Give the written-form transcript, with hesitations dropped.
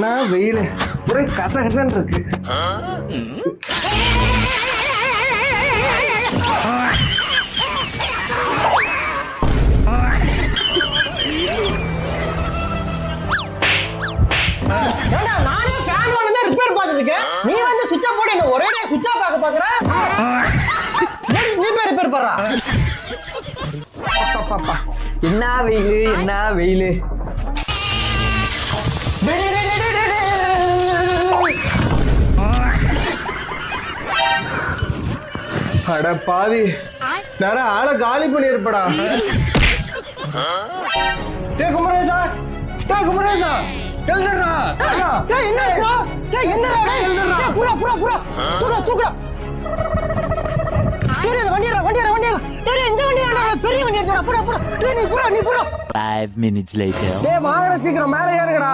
என்ன வெயில் ஒரே கசகசன்னு இருக்கு. நானே ஃபேன் வாங்க தான் ரிப்பேர் பார்த்துட்டு இருக்கேன். நீ வந்து சுவிட்ச போட்டு என்ன ஒரே சுவிட்சா பாக்குற? நீ பேர் ரிப்பேர் பண்றா? என்ன வெயிலு என்ன வெயிலு. அட பாவி, நேரம் ஆளை காலி பண்ணிருப்படா. டே குமரேசா, டே குமரேசா, எழுதுறா. டேய் என்னாச்சு? டேய் என்னடா? டேய் புறா புறா புறா. தூக்குடா. டேய் வண்டியற. டேய் இந்த வண்டியற பெரிய வண்டி எடுடா. புறா. டேய் நீ புறா. 5 minutes later. டேய் வாங்கடா சீக்கிரம் மேலே ஏறுங்கடா.